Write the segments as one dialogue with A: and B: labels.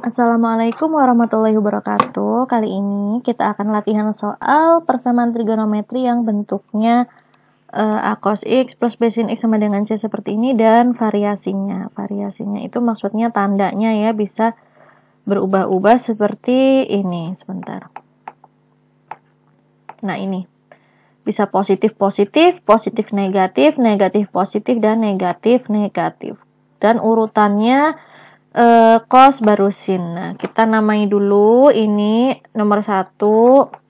A: Assalamualaikum warahmatullahi wabarakatuh. Kali ini kita akan latihan soal persamaan trigonometri yang bentuknya A cos X plus B sin X sama dengan C seperti ini dan variasinya. Variasinya itu maksudnya tandanya ya, bisa berubah-ubah seperti ini. Sebentar. Nah ini. Bisa positif-positif, positif-negatif, negatif-positif, dan negatif-negatif. Dan urutannya cos baru sin. Nah, kita namai dulu ini nomor 1,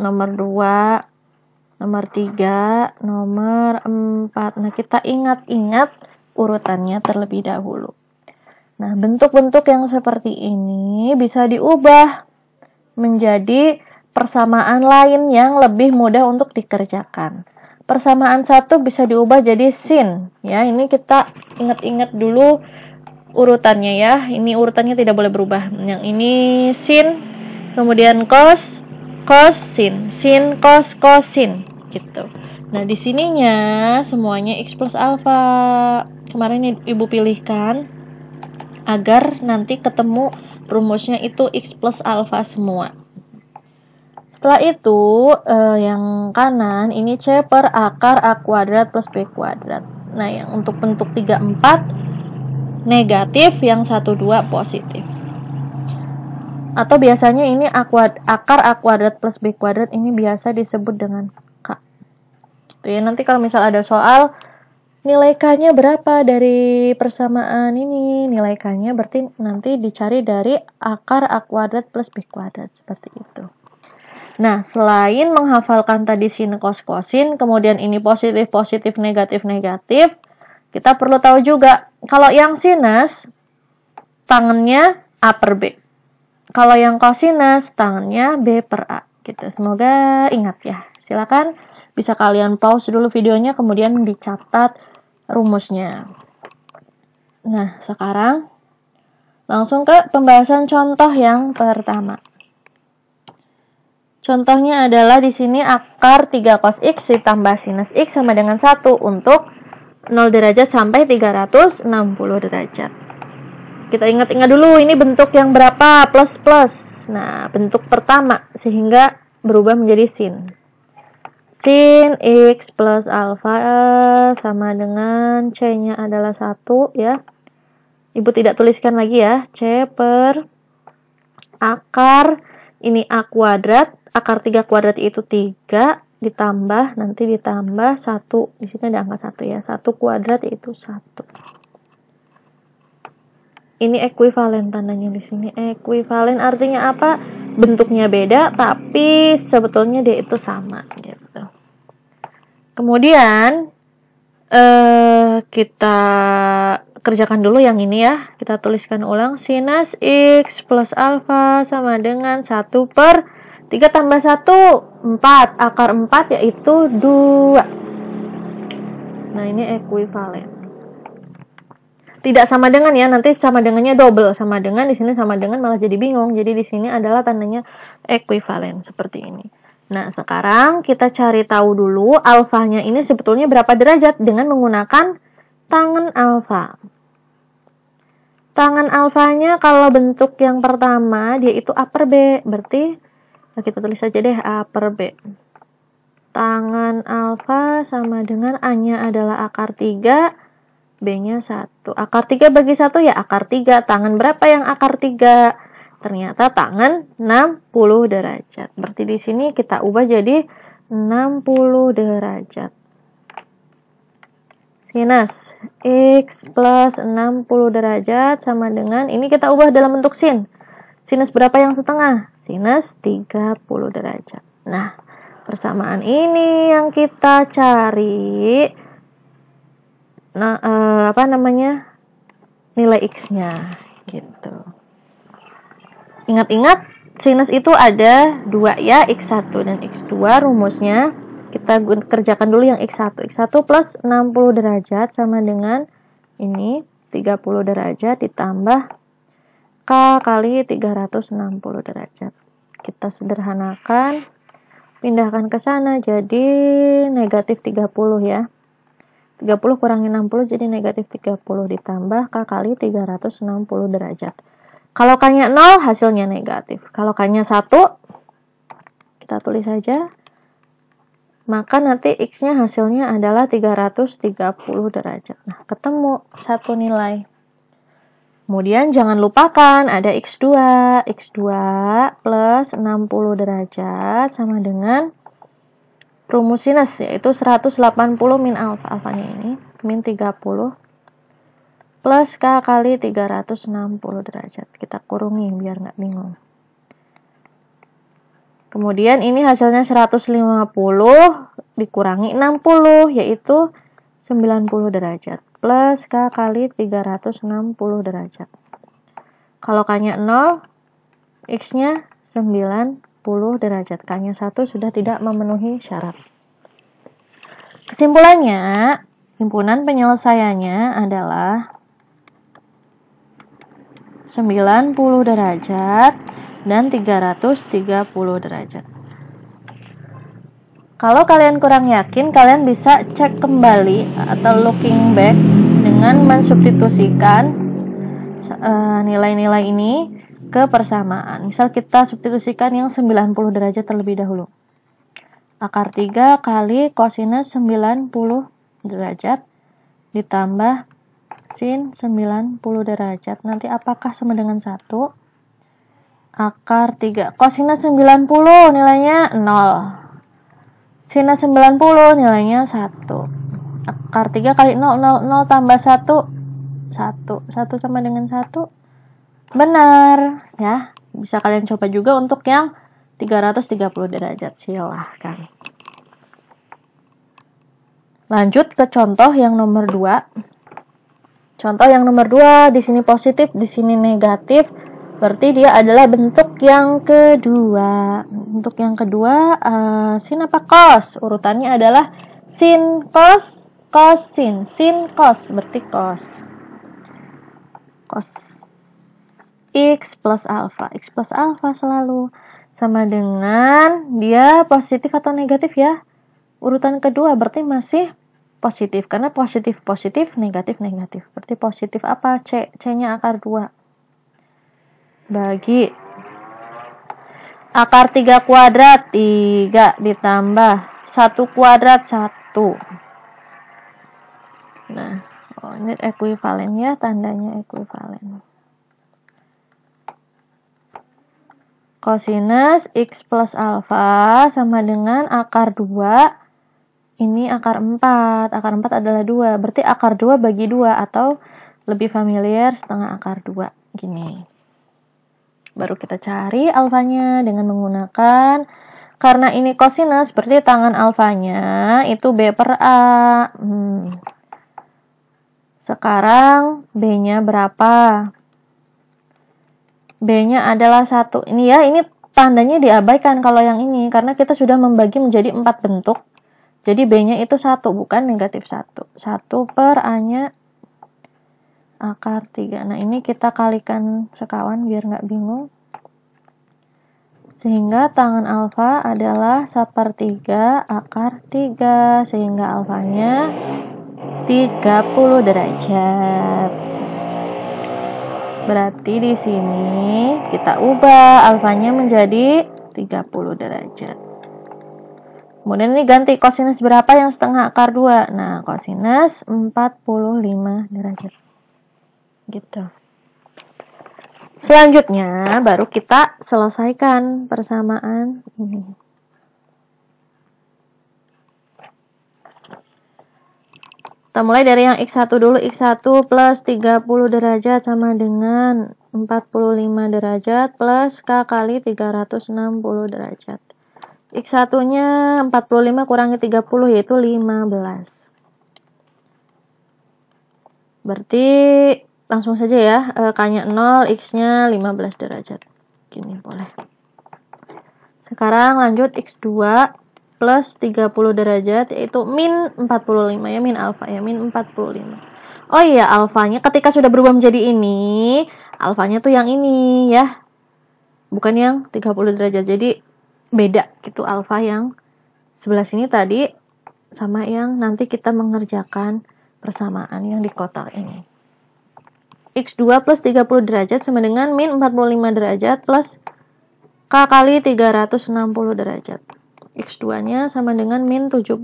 A: nomor 2, nomor 3, nomor 4. Nah, kita ingat-ingat urutannya terlebih dahulu. Nah, bentuk-bentuk yang seperti ini bisa diubah menjadi persamaan lain yang lebih mudah untuk dikerjakan. Persamaan 1 bisa diubah jadi sin. Ya, ini kita ingat-ingat dulu urutannya ya. Ini urutannya tidak boleh berubah. Yang ini sin, kemudian cos, cos sin, sin cos, cos sin gitu. Nah, di sininya semuanya x plus alfa. Kemarin Ibu pilihkan agar nanti ketemu rumusnya itu x plus alfa semua. Setelah itu yang kanan ini C per akar A kuadrat plus B kuadrat. Nah, yang untuk bentuk 3, 4 negatif, yang 1, 2 positif. Atau biasanya ini akar A kuadrat plus B kuadrat ini biasa disebut dengan K. Gitu ya. Nanti kalau misal ada soal nilai K-nya berapa dari persamaan ini, nilai K-nya berarti nanti dicari dari akar A kuadrat plus B kuadrat seperti itu. Nah, selain menghafalkan tadi sin, cos, cosin, kemudian ini positif, positif, negatif, negatif, kita perlu tahu juga, kalau yang sinus, tangannya A per B. Kalau yang kosinus, tangannya B per A. Gitu. Semoga ingat ya. Silakan bisa kalian pause dulu videonya, kemudian dicatat rumusnya. Nah, sekarang langsung ke pembahasan contoh yang pertama. Contohnya adalah di sini akar 3 cos X ditambah sinus X sama dengan 1 untuk 0 derajat sampai 360 derajat. Kita ingat-ingat dulu ini bentuk yang berapa, plus-plus. Nah, bentuk pertama sehingga berubah menjadi sin. Sin X plus alfa sama dengan C-nya adalah 1 ya. Ibu tidak tuliskan lagi ya. C per akar ini A kuadrat, akar 3 kuadrat itu 3 ditambah 1. Di sini ada angka 1 ya. 1 kuadrat yaitu 1. Ini ekuivalen tandanya di sini. Ekuivalen artinya apa? Bentuknya beda tapi sebetulnya dia itu sama gitu. Kemudian kita kerjakan dulu yang ini ya. Kita tuliskan ulang sinus X plus alfa sama dengan 1 per 3 tambah 1, 4. Akar 4 yaitu 2. Nah, ini ekuivalen. Tidak sama dengan ya, nanti sama dengannya double. Sama dengan, di sini sama dengan malah jadi bingung. Jadi di sini adalah tandanya ekuivalen seperti ini. Nah, sekarang kita cari tahu dulu alfanya ini sebetulnya berapa derajat dengan menggunakan tangen alfa. Tangen alfanya kalau bentuk yang pertama dia itu A per B. Berarti kita tulis saja deh A per B. Tangen alfa sama dengan A-nya adalah akar 3, B-nya 1. Akar 3 bagi 1 ya akar 3. Tangan berapa yang akar 3? Ternyata tangan 60 derajat. Berarti di sini kita ubah jadi 60 derajat. Sinus X plus 60 derajat sama dengan, ini kita ubah dalam bentuk sin. Sinus berapa yang setengah? Sinus 30 derajat. Nah, persamaan ini yang kita cari. Nah, nilai X-nya gitu. Ingat-ingat sinus itu ada 2 ya, X1 dan X2. Rumusnya kita kerjakan dulu yang X1. X1 plus 60 derajat sama dengan ini 30 derajat ditambah K kali 360 derajat. Kita sederhanakan, pindahkan ke sana jadi negatif 30 ya. 30 kurangi 60 jadi negatif 30 ditambah K kali 360 derajat. Kalau K-nya 0, hasilnya negatif. Kalau K-nya 1, kita tulis saja. Maka nanti X-nya hasilnya adalah 330 derajat. Nah, ketemu satu nilai. Kemudian jangan lupakan ada X2. X2 plus 60 derajat sama dengan rumus sinus, yaitu 180 min alfa. Alfanya ini, min 30. Plus K kali 360 derajat. Kita kurungi biar nggak bingung. Kemudian ini hasilnya 150 dikurangi 60, yaitu 90 derajat. Plus K kali 360 derajat. Kalau K-nya 0, X-nya 90 derajat. K-nya 1 sudah tidak memenuhi syarat. Kesimpulannya, himpunan penyelesaiannya adalah 90 derajat dan 330 derajat. Kalau kalian kurang yakin, kalian bisa cek kembali atau looking back dengan mensubstitusikan nilai-nilai ini ke persamaan. Misal kita substitusikan yang 90 derajat terlebih dahulu. Akar 3 kali kosinus 90 derajat ditambah sin 90 derajat. Nanti apakah sama dengan 1? Akar 3. Kosinus 90 nilainya 0. Sinus 90 nilainya 1. Akar 3 kali 0, 0, 0 tambah 1. 1 sama dengan 1. Benar. Ya, bisa kalian coba juga untuk yang 330 derajat. Silahkan. Lanjut ke contoh yang nomor 2. Contoh yang nomor 2, di sini positif, di sini negatif. Berarti dia adalah bentuk yang kedua. Bentuk yang kedua, sin apa cos? Urutannya adalah sin, cos, sin. Sin, cos, berarti cos. Cos X plus alpha. X plus alpha selalu sama dengan dia positif atau negatif ya. Urutan kedua berarti masih positif, karena positif, negatif. Berarti positif apa? C-nya akar 2. Bagi akar 3 kuadrat, 3 ditambah 1 kuadrat, 1. Nah, ini ekuivalen ya, tandanya ekuivalen. Kosinus X plus alpha sama dengan akar 2. Ini akar 4. Akar 4 adalah 2. Berarti akar 2 bagi 2 atau lebih familiar setengah akar 2. Gini. Baru kita cari alfanya dengan menggunakan, karena ini kosinus, berarti tangan alfanya itu B per A. Sekarang B-nya berapa? B-nya adalah 1. Ini ya, ini tandanya diabaikan kalau yang ini, karena kita sudah membagi menjadi 4 bentuk. Jadi B-nya itu 1, bukan negatif 1. 1 per A-nya akar 3. Nah, ini kita kalikan sekawan biar nggak bingung. Sehingga tangan alfa adalah 1/3 akar 3. Sehingga alfanya 30 derajat. Berarti di sini kita ubah alfanya menjadi 30 derajat. Kemudian ini ganti kosinus berapa yang setengah akar 2. Nah, kosinus 45 derajat. Gitu. Selanjutnya baru kita selesaikan persamaan ini. Kita mulai dari yang X1 dulu. X1 plus 30 derajat sama dengan 45 derajat plus K kali 360 derajat. X1-nya 45 kurangi 30 yaitu 15. Berarti langsung saja ya, K-nya 0, X-nya 15 derajat. Gini boleh. Sekarang lanjut X2 plus 30 derajat yaitu min 45 ya, min alfa ya, min 45. Oh iya, alfanya ketika sudah berubah menjadi ini, alfanya tuh yang ini ya. Bukan yang 30 derajat. Jadi beda gitu alfa yang sebelah sini tadi sama yang nanti kita mengerjakan persamaan yang di kotak ini. X2 plus 30 derajat sama dengan min 45 derajat plus K kali 360 derajat. X2-nya sama dengan min 75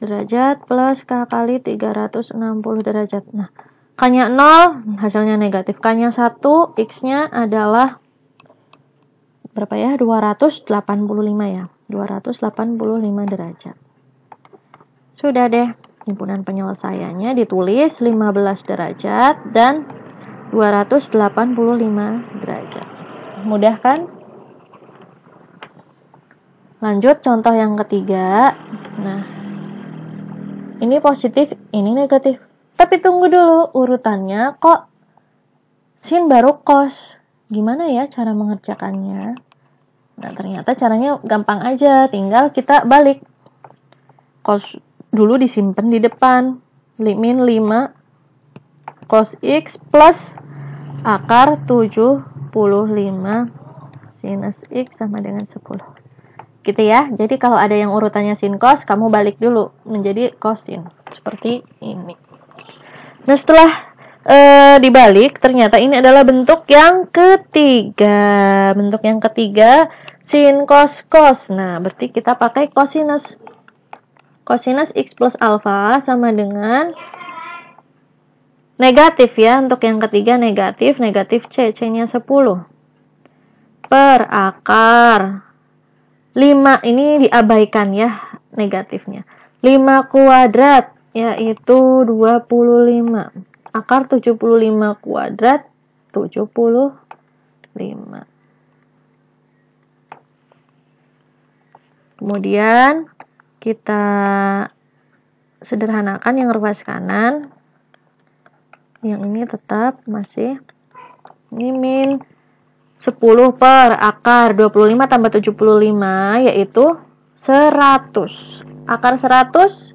A: derajat plus K kali 360 derajat. Nah, K-nya 0, hasilnya negatif. K-nya 1, X-nya adalah berapa ya? 285 ya. 285 derajat. Sudah deh. Himpunan penyelesaiannya ditulis 15 derajat dan 285 derajat. Mudah kan? Lanjut contoh yang ketiga. Nah, ini positif, ini negatif. Tapi tunggu dulu, urutannya kok sin baru cos. Gimana ya cara mengerjakannya? Nah, ternyata caranya gampang aja, tinggal kita balik. Cos dulu disimpan di depan. Min 5 cos X plus akar 75 sinus X sama dengan 10. Gitu ya. Jadi kalau ada yang urutannya sin cos, kamu balik dulu menjadi cosin. Seperti ini. Nah, setelah dibalik, ternyata ini adalah bentuk yang ketiga. Bentuk yang ketiga, sin cos cos. Nah, berarti kita pakai cosinus. Cosinus X plus alfa sama dengan negatif ya. Untuk yang ketiga negatif C. C-nya 10. Per akar 5, ini diabaikan ya negatifnya. 5 kuadrat yaitu 25. Akar 75 kuadrat 75. Kemudian kita sederhanakan yang ruas kanan. Yang ini tetap masih ini min 10 per akar 25 tambah 75 yaitu 100. Akar 100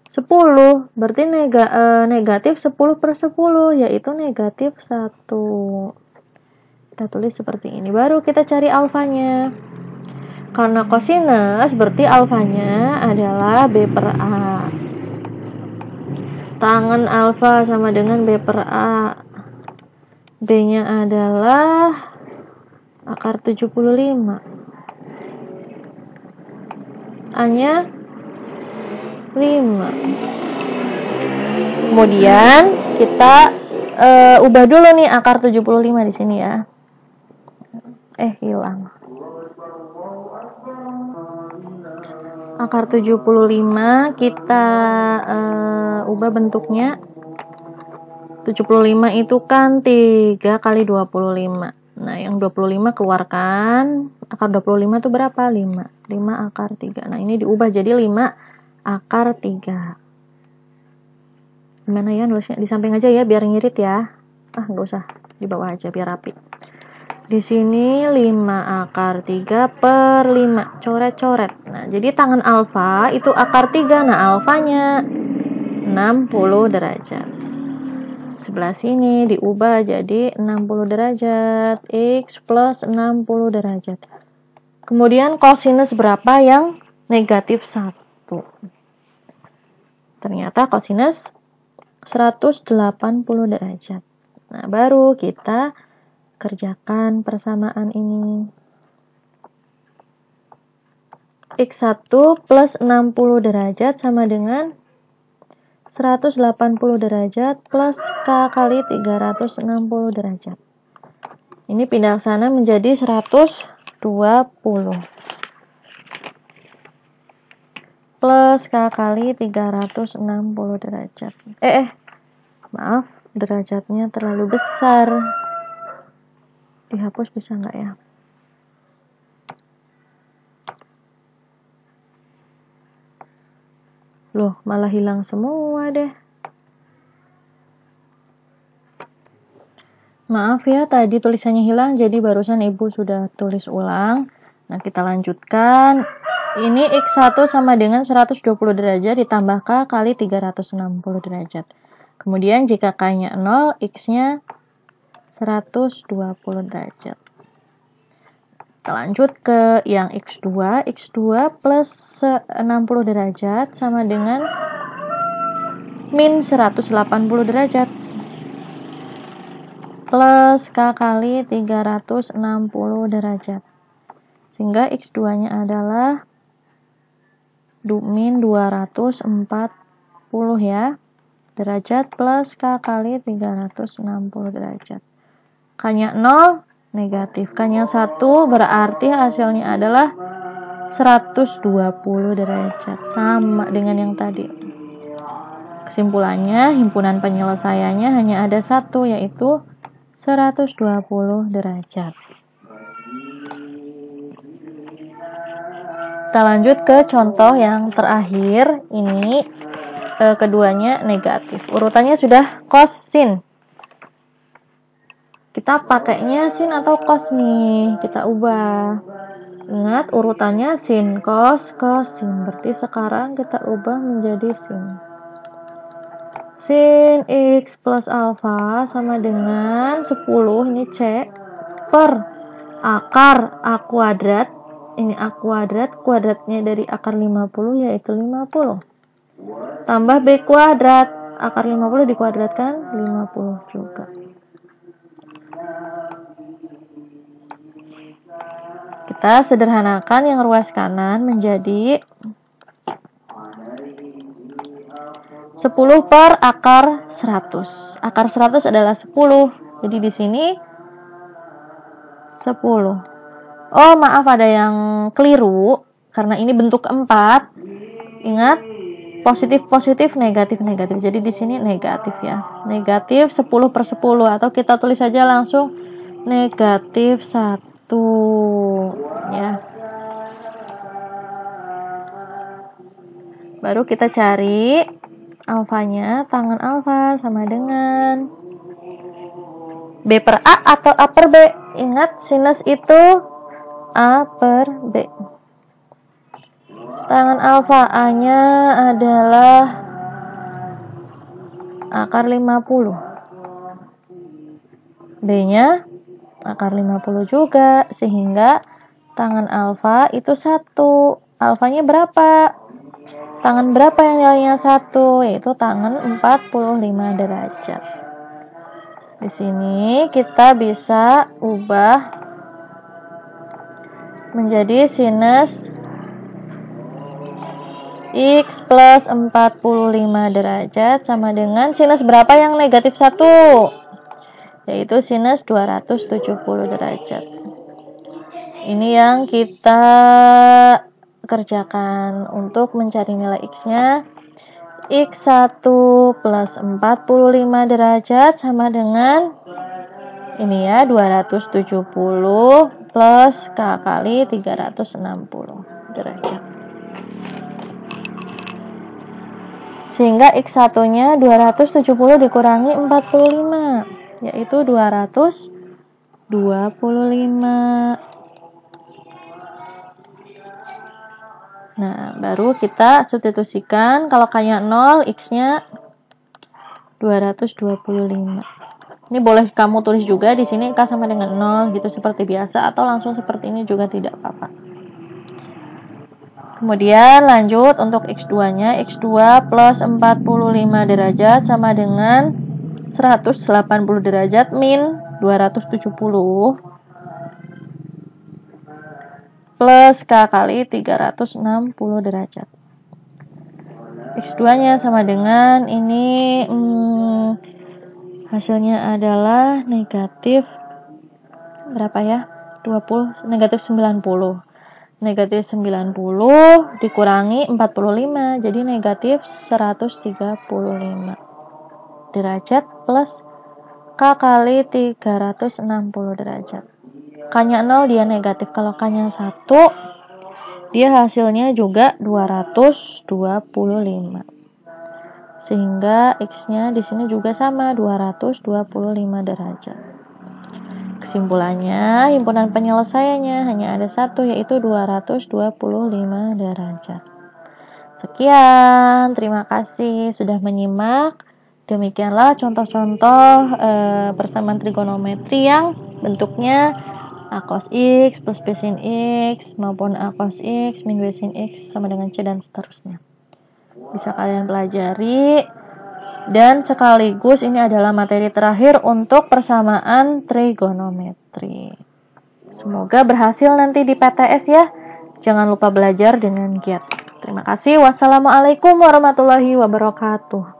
A: 10. Berarti negatif 10 per 10 yaitu negatif 1. Kita tulis seperti ini. Baru kita cari alfanya. Karena kosinus berarti alfanya adalah B per A. Tangen alfa sama dengan B per A. B-nya adalah akar 75. A-nya 5. Kemudian kita ubah dulu nih akar 75 di sini ya. Hilang. Akar 75 kita ubah bentuknya. 75 itu kan 3 kali 25. Nah, yang 25 keluarkan. Akar 25 itu berapa? 5. 5 akar 3. Nah, ini diubah jadi 5 akar 3. Gimana ya nulisnya? Di samping aja ya biar ngirit ya. Nggak usah. Di bawah aja biar rapi. Di sini 5 akar 3 per 5. Coret-coret. Nah, jadi tangan alfa itu akar 3. Nah, alfanya 60 derajat. Sebelah sini diubah jadi 60 derajat. X plus 60 derajat. Kemudian kosinus berapa yang negatif 1? Ternyata kosinus 180 derajat. Nah, baru kita kerjakan persamaan ini. X1 plus 60 derajat sama dengan 180 derajat plus K kali 360 derajat. Ini pindah ke sana menjadi 120. Plus K kali 360 derajat. Maaf, derajatnya terlalu besar. Dihapus bisa nggak ya? Loh, malah hilang semua deh. Maaf ya, tadi tulisannya hilang, jadi barusan Ibu sudah tulis ulang. Nah, kita lanjutkan. Ini X1 sama dengan 120 derajat ditambah K kali 360 derajat. Kemudian jika K-nya 0, X-nya 120 derajat. Kita lanjut ke yang X2. X2 plus 60 derajat sama dengan min 180 derajat plus K kali 360 derajat. Sehingga X2 nya adalah min 240 ya derajat plus K kali 360 derajat. K-nya 0 negatif, K-nya 1 berarti hasilnya adalah 120 derajat, sama dengan yang tadi. Kesimpulannya, himpunan penyelesaiannya hanya ada satu, yaitu 120 derajat. Kita lanjut ke contoh yang terakhir. Ini keduanya negatif. Urutannya sudah cos sin. Kita pakainya sin atau cos nih. Kita ubah. Ingat urutannya sin, cos, sin. Berarti sekarang kita ubah menjadi sin. Sin X plus alfa sama dengan 10, ini C, per akar A kuadrat. Ini A kuadrat, kuadratnya dari akar 50 yaitu 50. Tambah B kuadrat, akar 50 dikuadratkan 50 juga. Kita sederhanakan yang ruas kanan menjadi 10 per akar 100. Akar 100 adalah 10. Jadi di sini 10. Oh, maaf ada yang keliru karena ini bentuk 4. Ingat, positif, negatif. Jadi di sini negatif ya. Negatif 10 per 10 atau kita tulis saja langsung negatif 1 ya. Baru kita cari alfanya, tangan alfa sama dengan B per A atau A per B. Ingat, sinus itu A per B. Tangan alfa A-nya adalah akar 50. B-nya akar 50 juga. Sehingga tangan alfa itu 1. Alfanya berapa? Tangan berapa yang nilainya 1? Yaitu tangan 45 derajat. Di sini kita bisa ubah menjadi sinus X plus 45 derajat sama dengan sinus berapa yang negatif 1? Yaitu sinus 270 derajat. Ini yang kita kerjakan untuk mencari nilai X-nya. X1 plus 45 derajat sama dengan ini ya, 270 plus K kali 360 derajat. Sehingga X1-nya 270 dikurangi 45, yaitu 225. Nah, baru kita substitusikan. Kalau K-nya 0, X-nya 225. Ini boleh kamu tulis juga di sini K sama dengan 0 gitu seperti biasa, atau langsung seperti ini juga tidak apa-apa. Kemudian lanjut untuk X2-nya, X2 plus 45 derajat sama dengan 180 derajat min 270 plus K kali 360 derajat. X2-nya sama dengan ini hasilnya adalah negatif berapa ya? 20, negatif 90. Negatif 90 dikurangi 45, jadi negatif 135 derajat plus K kali 360 derajat. K-nya 0, dia negatif. Kalau K-nya 1, dia hasilnya juga 225. Sehingga X-nya di sini juga sama 225 derajat. Kesimpulannya, himpunan penyelesaiannya hanya ada satu, yaitu 225 derajat. Sekian, terima kasih sudah menyimak. Demikianlah contoh-contoh persamaan trigonometri yang bentuknya A cos X plus B sin X maupun A cos X min B sin X sama dengan C dan seterusnya. Bisa kalian pelajari Dan sekaligus ini adalah materi terakhir untuk persamaan trigonometri. Semoga berhasil nanti di PTS ya. Jangan lupa belajar dengan giat. Terima kasih. Wassalamualaikum warahmatullahi wabarakatuh.